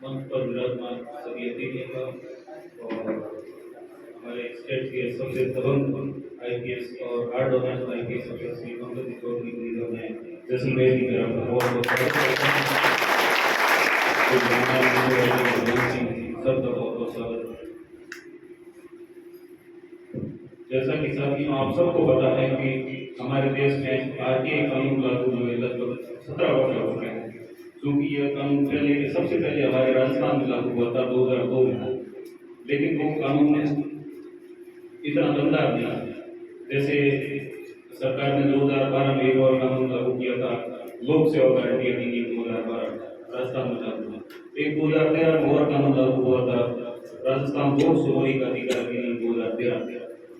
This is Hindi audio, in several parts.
मंच पर विराजमान सभी अतिथियों का और हमारे स्टेट के सबसे दबंग आईपीएस और आर्ट ऑनर्स आईपीएस अफसर श्री पंकज चौधरी को मैं जैसलमेर की तरफ बहुत बहुत सबका बहुत बहुत स्वागत। जैसा कि साथियों आप सबको पता है कि हमारे देश में आरटीआई कानून लागू हुए लगभग 17 वर्ष हो गए हैं, क्योंकि यह कानून सबसे पहले हमारे राजस्थान में लागू हुआ था 2002 में। लेकिन वो कानून इतना दमदार नहीं, जैसे सरकार ने 2012 में एक और कानून लागू किया था, लोक सेवा गारंटी अधिनियम 2012 राजस्थान में लागू हुआ। एक 2013 में और कानून लागू हुआ था, राजस्थान लोक सेवक अधिकार अधिनियम 2013।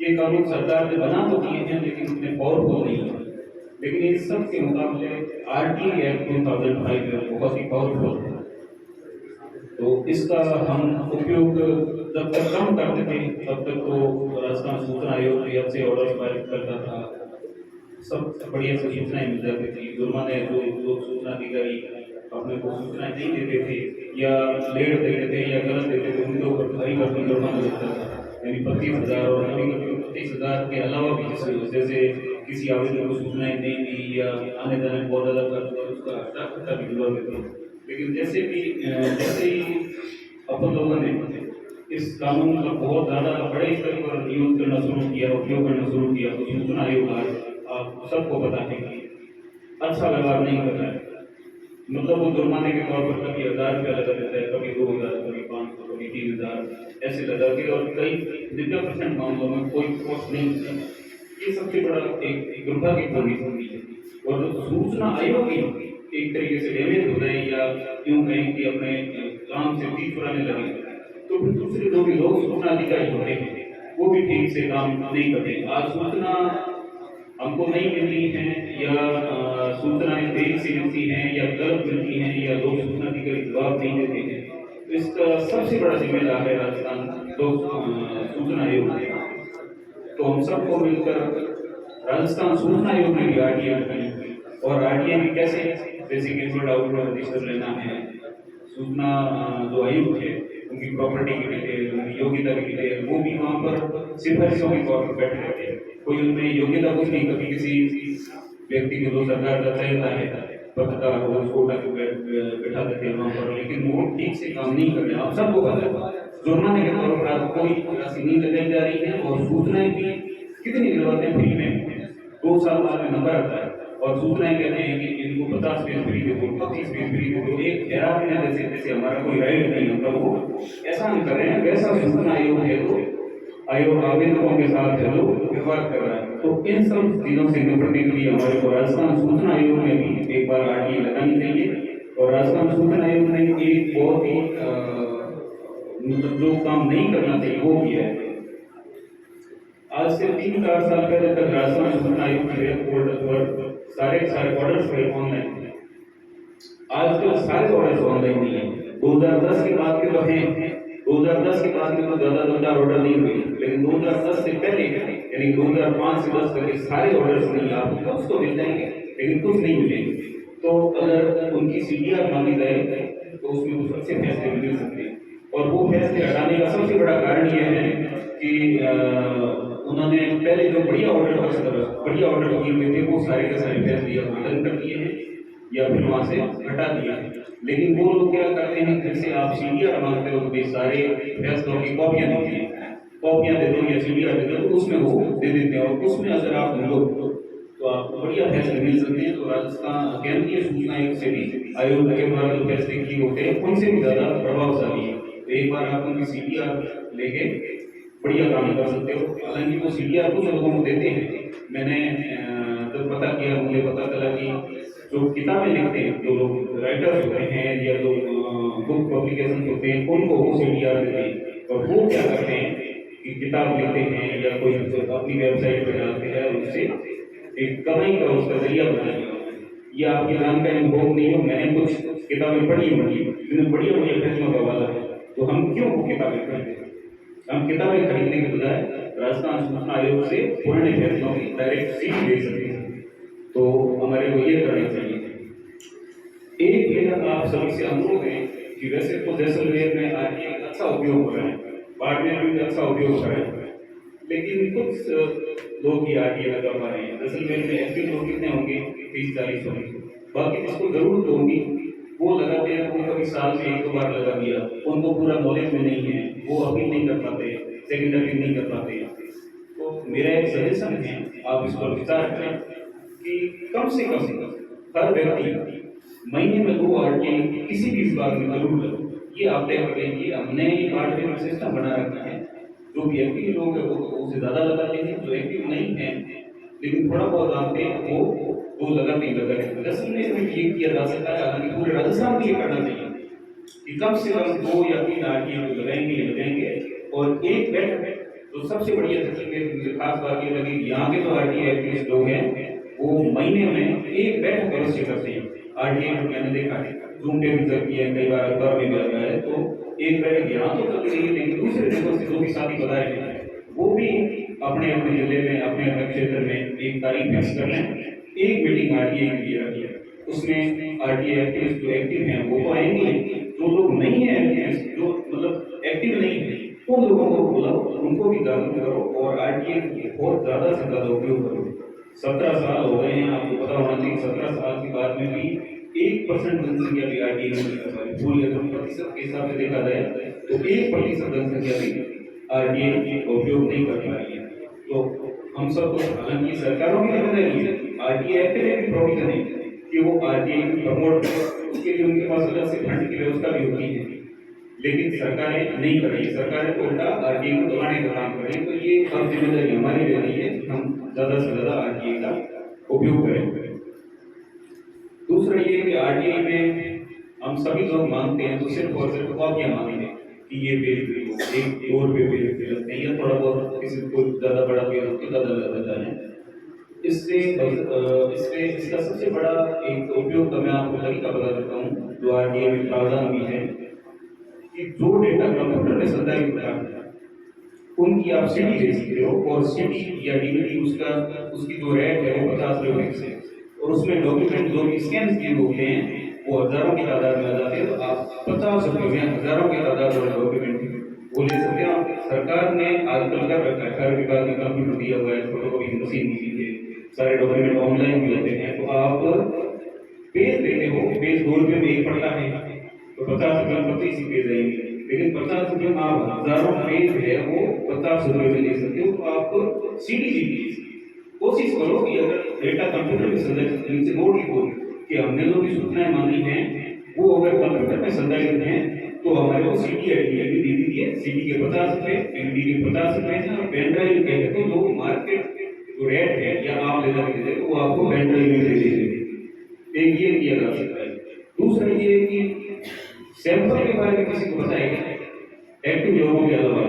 ये कानून सरकार ने बना तो दिए हैं लेकिन उतने पावरफुल नहीं है। लेकिन इस सब के मुकाबले आरटीआई एक्ट 2005 बहुत ही पावरफुल है। तो इसका हम उपयोग जब तक कम करते थे तब तक तो राजस्थान सूचना आयोग भी अच्छे ऑर्डर पारित करता था, सब बढ़िया से सूचनाएं मिल जाती थी। जुर्माने जो लोग सूचना अधिकारी अपने को सूचनाएं नहीं देते थे या लेट देते थे या गलत देते थे, उनके ऊपर भारी भरकम जुर्माना लगता था, यानी 25,000 और कभी कभी 25,000 के अलावा भी जैसे किसी आवेदन को सूचनाएं नहीं दी या आने जाने में बहुत ज़्यादा खर्च हुआ उसका हटा भी दिलवा देते थे। लेकिन जैसे ही अपन लोगों ने इस कानून का बहुत ज़्यादा बड़े स्तर पर यूज करना शुरू किया, उपयोग करना शुरू किया, तो सूचना आयोग आप सबको पता है कि अच्छा व्यवहार नहीं कर रहा है। मतलब वो जुर्माने के तौर पर कभी 1,000 रुपया लगा देता है, कभी 2,000, कभी 500, कभी 3,000 ऐसे लगा के, और कई 90% मामलों में कोई कॉस्ट नहीं होता। ये सबसे बड़ा एक दुर्भाग्यपूर्ण स्थिति है। और सूचना आयोग ही एक तरीके से डैमेज हो जाए या यूं कहें कि अपने काम से पीठ पुराने लगे, तो फिर दूसरे जो भी लोग सूचना अधिकारी होते हैं वो भी ठीक से काम नहीं करते। आज सूचना हमको नहीं मिल रही है या सूचनाएं देरी से मिलती हैं या गलत मिलती हैं या लोग सूचना अधिकारी जवाब नहीं देते हैं, तो इसका सबसे बड़ा जिम्मेदार है राजस्थान लोक सूचना आयोग है। तो हम सबको मिलकर राजस्थान सूचना आयोग में भी आरटीआई बनी, और आरटीआई भी कैसे, जैसे कि आउटडोर रजिस्टर लेना है, सूचना जो आयुक्त है उनकी प्रॉपर्टी की डिटेल, उनकी योग्यता की डिटेल, वो भी वहाँ पर सिफारिशों के तौर पर बैठे रहते हैं। कोई उनमें योग्यता कुछ नहीं, कभी किसी व्यक्ति को जो सरकार का चाहता है पत्रकार हो उसको बैठा देते हैं वहाँ पर, लेकिन वो ठीक से काम नहीं कर रहे। आप सबको पता है जुर्माने के तौर पर आपको कोई राशि नहीं लगाई जा रही है, और सूचनाएं भी कितनी दिलवाते हैं फ्री में, 2 साल बाद में नंबर आता है और सूचनाएं कहते हैं कि इनको 50 पेज फ्री दे दो, 25 पेज फ्री दे दो। एक हैरान है जैसे जैसे हमारा कोई राइट नहीं होता, वो ऐसा हम कर रहे हैं वैसा सूचना आयोग है तो आयोग आवेदकों के साथ है तो व्यवहार कर रहा है। तो इन सब चीजों से निपटने के लिए हमारे को राजस्थान सूचना आयोग में भी एक बार आरटीआई लगानी चाहिए। और राजस्थान सूचना आयोग ने एक बहुत ही मतलब जो काम नहीं करना चाहिए वो भी है। आज से 3-4 साल पहले तक राजस्थान सूचना आयोग के वेब पोर्टल पर सारे ऑर्डर्स थे ऑनलाइन। आज तो सारे ऑर्डर्स ऑनलाइन नहीं है। 2010 के बाद के तो हैं, 2010 के बाद में तो ज्यादा दमदार ऑर्डर नहीं हुए, लेकिन 2010 से पहले यानी 2005 से 10 तक सारे ऑर्डर्स नहीं, आपको कुछ तो मिल जाएंगे लेकिन कुछ नहीं मिलेंगे। तो अगर उनकी सीडीआर मांगी जाए तो उसमें कुछ अच्छे फैसले मिल सकते हैं। और वो फैसले हटाने का सबसे बड़ा कारण यह है कि उन्होंने पहले जो बढ़िया ऑर्डर किए हुए थे वो सारे के सारे फैसले खत्म कर दिए हैं या फिर वहां से हटा दिया है। लेकिन वो लोग क्या करते हैं, जैसे आप सीडीआर मांगते हो तो सारे फैसलों की कॉपियां देते हैं, कॉपियां दे दो या सीडीआर दे दो, उसमें वो दे देते हैं, और उसमें अगर आप मिलो तो आपको बढ़िया फैसले मिल सकते हैं। तो राजस्थान केंद्रीय सूचना आयोग से भी आयोग के द्वारा जो फैसले किए होते हैं उनसे भी ज्यादा प्रभावशाली है। तो एक बार आप उनकी सीडीआर लेके बढ़िया काम कर सकते हो। हालांकि वो सीडीआर कुछ लोगों को देते हैं, मैंने जब पता किया मुझे पता चला कि जो किताबें लिखते हैं, जो लोग राइटर्स होते हैं या जो बुक पब्लिकेशन होते हैं, उनको वो सीडीआर देते हैं। और वो क्या करते हैं कि किताब लिखते हैं या कोई अपनी वेबसाइट पर डालते हैं, उससे एक कमाई का उसका जरिया बनाएगा। ये आपकी जानकारी में भोग नहीं हो, मैंने कुछ किताबें पढ़ी होंगी जिन्हें बढ़िया बढ़िया फैसलों का वाला है, तो हम क्यों वो किताबें खरीदें? हम किताबें खरीदने के बजाय राजस्थान सूचना आयोग से पुराने फैसलों की डायरेक्ट सीख ले सकते हैं। तो हमारे को ये करना चाहिए। एक मेरा आप सभी से अनुरोध है कि वैसे तो जैसलमेर में आरटीए का अच्छा उपयोग हो रहा है, बाड़मेर में भी अच्छा उपयोग हो रहा है, लेकिन कुछ लोग ही आरटीए लगा पा रहे हैं। जैसलमेर में एक्टिव लोग कितने होंगे? 30-40 होंगे। बाकी जिसको जरूरत होगी वो लगाते हैं, वो कभी साल में 1-2 बार लगा दिया, उनको पूरा नॉलेज में नहीं है, वो अपील नहीं कर पाते, सेकेंड अपील नहीं कर पाते। तो मेरा एक सजेशन है, आप इस पर विचार करें कि कम से कम हर व्यक्ति महीने में 2 आरटीए किसी भी विभाग में जरूर लगो। ये आप तय करें कि हमने ये पार्ट सिस्टम बना रखा है, जो भी एक्टिव लोग हैं वो उससे ज़्यादा लगाते हैं, जो एक्टिव नहीं है लेकिन थोड़ा बहुत जानते हैं वो लगाते ही लगाते हैं। जैसलमेर में ये किया जा सकता है, हालांकि पूरे राजस्थान में ये करना चाहिए कि कम से कम 2 या 3 आरटीए लगाएंगे और एक बैठक। तो सबसे बढ़िया जैसलमेर मुझे खास बात ये लगी, यहाँ के जो आरटीए एक्टिविस्ट लोग हैं वो महीने में एक बैठक अवश्य करते हैं। आरटीए को मैंने देखा है, जूम पे भी करती है, कई बार अखबार में भी आता है, तो एक बैठक यहाँ तो चल रही है, लेकिन दूसरे जगहों से जो भी साथी बताए हैं वो भी अपने अपने जिले में, अपने अपने क्षेत्र में एक तारीख फिक्स कर लें, एक मीटिंग आरटीए के लिए रखी है। उसमें आरटीए एक्टिविस्ट जो एक्टिव हैं वो तो आएंगे, जो लोग नहीं है एक्टिविस्ट, जो मतलब एक्टिव नहीं है, उन लोगों को बुलाओ, उनको भी जागरूक करो और आरटीए बहुत ज्यादा से ज्यादा उपयोग करो। 17 साल हो गए हैं, आपको पता होना चाहिए 17 साल के बाद में भी 1% जनसंख्या भी आरटीए नहीं कर पाई। पूरी अगर प्रतिशत के हिसाब से देखा जाए तो 1% जनसंख्या भी आरटीए का उपयोग नहीं कर पा रही है। तो हम सब तो, हालांकि सरकारों की जिम्मेदारी है, आरटीए एक्ट में भी प्रोविजन है कि वो आरटीए को प्रमोट करें, उसके लिए उनके पास अलग से फंड की व्यवस्था भी होती है, लेकिन सरकारें नहीं कर रही। सरकारें उल्टा आरटीए को दबाने का काम कर रही है। तो ये अब जिम्मेदारी हमारी रह रही है कि हम ज्यादा से ज्यादा आरटीए का उपयोग करें। दूसरा ये कि आरटीए में हम सभी लोग मांगते हैं तो सिर्फ और सिर्फ कॉपियां मांगेंगे कि ये पेज भी हो, एक 2 रुपये पेज पे लगते हैं, या थोड़ा बहुत किसी को ज्यादा बड़ा पेज हो तो ज्यादा लग जाता है। इससे इसका सबसे बड़ा एक उपयोग का मैं आपको तरीका बता देता हूँ, जो आरटीए में प्रावधान भी है कि जो डेटा कंप्यूटर में संग्रहित होता है उनकी आप सीडी ले सकते हो, और सीडी या डीवीडी उसकी जो रेट है वो 50 रुपए से, और उसमें डॉक्यूमेंट जो स्कैन किए होते हैं वो हजारों की तादाद में आ जाते हैं। तो आप 50 रुपए में हजारों की तादाद वाले डॉक्यूमेंट वो ले सकते हैं। सरकार ने आजकल कर रखा है, हर विभाग में कंप्यूटर दिया हुआ है, फोटोकॉपी मशीन दी है, सारे डॉक्यूमेंट ऑनलाइन भी होते हैं। तो आप पेज देते हो, पेज 2 रुपये में एक पड़ता है, तो 50 रुपये में 25 ही पेज आएंगे, लेकिन 50 रुपये में आप हजारों पेज है वो 50 रुपये में ले सकते हो। तो आप सीडी लीजिए, कोशिश करो कि अगर डेटा कंप्यूटर में संग्रहित, नीचे नोट लिखो कि हमने जो भी सूचनाएं मांगी हैं वो अगर कंप्यूटर में संग्रहित हैं तो हमारे को सीडी या डीवीडी दे दीजिए। सीडी के 50 रुपये, डीवीडी के 50 रुपये हैं, और पेन ड्राइव कहते हैं तो जो मार्केट जो रेट है या आप ले जाके तो वो आपको पेन ड्राइव में दे देंगे। एक ये किया जा सकता है। दूसरा ये कि सैंपल के बारे में किसी को बताएगा, एक्टिव लोगों के अलावा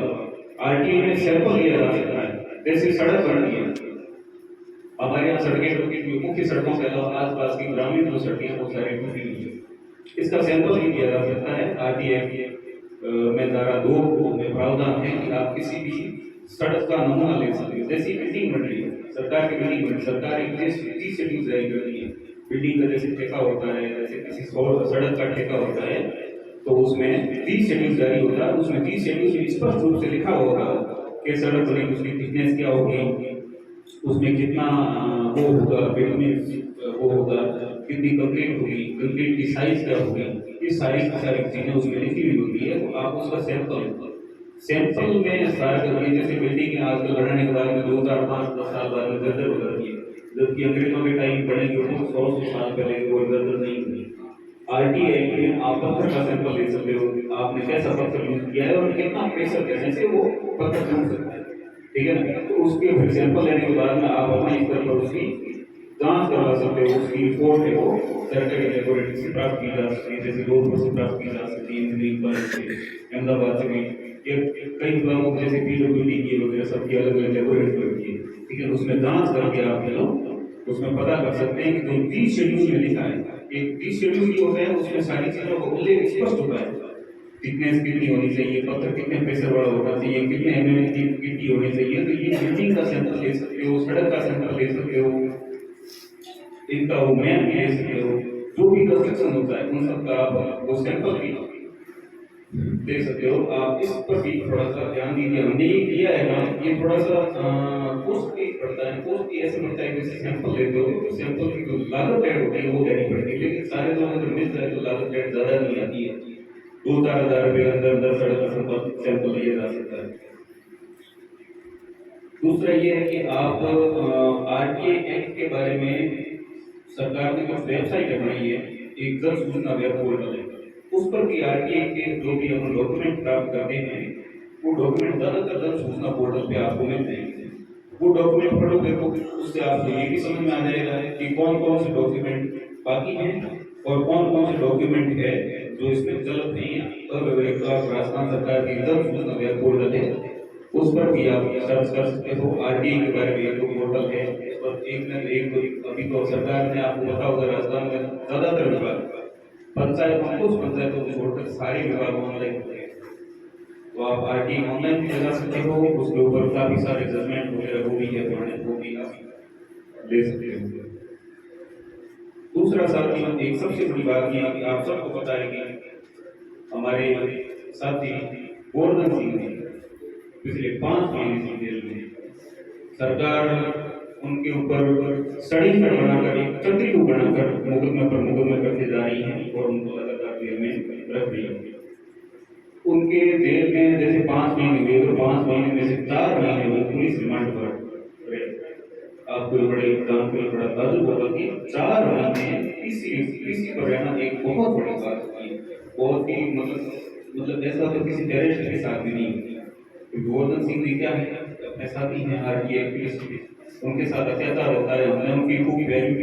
आरटीए में सैंपल लिया जा सकता है। जैसे सड़क बनती है, हमारे यहाँ सड़कें मुख्य सड़कों के अलावा आसपास की ग्रामीण जो सड़कें वो सारी टूटी हुई है, इसका सैंपल भी दिया जा सकता है। आरटीए में धारा 2 में प्रावधान है कि आप किसी भी सड़क का नमूना ले सकते हो। जैसी बिल्डिंग बन रही है, सरकार की बिल्डिंग बन, सरकार एक 30 शेड्यूल जारी कर रही है बिल्डिंग का, जैसे ठेका होता है, जैसे किसी सड़क का ठेका होता है तो उसमें 30 शेड्यूल जारी होता है। उसमें 30 शेड्यूल में स्पष्ट रूप से लिखा होगा कि सड़क बनेगी, उसकी थिकनेस क्या होगी, उसमें कितना वो होगा, वो होगा, कितनी कंक्रीट होगी, कंक्रीट की साइज क्या होगी, ये सारी चीजें उसमें लिखी हुई होती है। तो आप उसका सैंपल में सारा करके, जैसे बिल्डिंग आजकल बनाने के बाद में 2, 4, 5, 10 साल बाद में जर्जर हो जाती है, जबकि अंग्रेजों के टाइम बनेगी वो 100 साल पहले वो जर्जर नहीं हुई। आरटीए में आप पत्थर का सैंपल ले सकते हो, आपने कैसा पत्थर यूज किया है और कितना प्रेशर कैसे से वो पत्थर टूट सकता है, ठीक है ना। तो उसके फिर सैंपल लेने के बाद में आप अपने स्तर पर उसकी जांच करवा सकते हो। उसकी रिपोर्ट है वो सरकारी लेबोरेटरी से प्राप्त की जा सकती है, जैसे जोधपुर से प्राप्त की जा सकती है, इंजीनियरिंग कॉलेज से, अहमदाबाद से भी, कई विभागों जैसे पीडब्ल्यूडी की वगैरह सबकी अलग अलग लेबोरेटरी होती है, ठीक है। उसमें जांच करके आप लोग उसमें पता कर सकते हैं कि जो 30 शेड्यूल में लिखा है, एक 30 शेड्यूल की होता है, उसमें सारी चीजों का उल्लेख स्पष्ट होता है। थिकनेस कितनी होनी चाहिए, पत्थर कितने प्रेशर वाला होना चाहिए, कितने एमएम की गिट्टी होनी चाहिए। तो ये बिल्डिंग का सैंपल ले सकते हो, सड़क का सैंपल ले सकते हो, इनका वो मैन भी ले सकते हो, जो भी कंस्ट्रक्शन होता है उन सब का आप वो सैंपल भी दे सकते हो। आप इस पर भी थोड़ा सा ध्यान दीजिए। हमने ये किया है ना, ये थोड़ा सा कॉस्टली पड़ता है। कॉस्टली ऐसे पड़ता है, जैसे सैंपल लेते हो तो सैंपल की जो लागत ऐड होती है वो देनी पड़ती है, लेकिन सारे लोगों को मिल जाए तो लागत ऐड ज़्यादा नहीं आती है। 2-4 हज़ार रुपये के अंदर 10-10.5 सैंपल लिया जा सकता है। दूसरा ये है कि आप आरटीए एक्ट के बारे में सरकार ने कुछ वेबसाइट बनाई है, एक जन सूचना वेब पोर्टल है, उस पर भी आरटीए के जो भी हम डॉक्यूमेंट प्राप्त करते हैं वो डॉक्यूमेंट ज़्यादातर जन सूचना पोर्टल पे आपको मिल जाएंगे। वो डॉक्यूमेंट पढ़ोगे तो उससे आपको ये भी समझ में आ जाएगा कि कौन कौन से डॉक्यूमेंट बाकी हैं और कौन कौन से डॉक्यूमेंट है जो इसमें गलत नहीं है। अव्यवहित राजस्थान सरकार की जन सूचना वेब पोर्टल है, उस पर भी आप सर्च कर सकते हो। आरटीआई के बारे में जो पोर्टल है उस पर एक न एक अभी तो सरकार ने आपको पता होगा राजस्थान में ज्यादातर विभाग पंचायत कुछ पंचायतों को छोड़कर सारे विभाग ऑनलाइन होते हैं, तो आप आरटीआई ऑनलाइन भी लगा सकते हो। उसके ऊपर काफी सारे जजमेंट वगैरह वो भी है, वो भी आप ले सकते हो। दूसरा साथी, एक सबसे बड़ी बात यह है कि आप सबको पता है कि हमारे साथी गोवर्धन सिंह जी पिछले 5 महीने से जेल में, सरकार उनके ऊपर स्टडी कर बनाकर एक चक्री को बनाकर मुकदमे पर मुकदमे करते जा रही है और उनको लगातार जेल में रख रही है। उनके जेल में जैसे 5 महीने हुए तो 5 महीने में से 4 महीने वो पुलिस रिमांड पर रहे। आपको ये बड़े काम को बड़ा ताजुब होगा कि 4 महीने किसी पर रहना एक बहुत बड़ी बात होती है। बहुत ही मतलब ऐसा तो किसी टेररिस्ट के साथ भी नहीं होती। गोवर्धन सिंह जी क्या है, अपने साथी हैं आरटीआई पुलिस, उनके साथ अत्याचार होता है, हमने उनकी खूब वैल्यू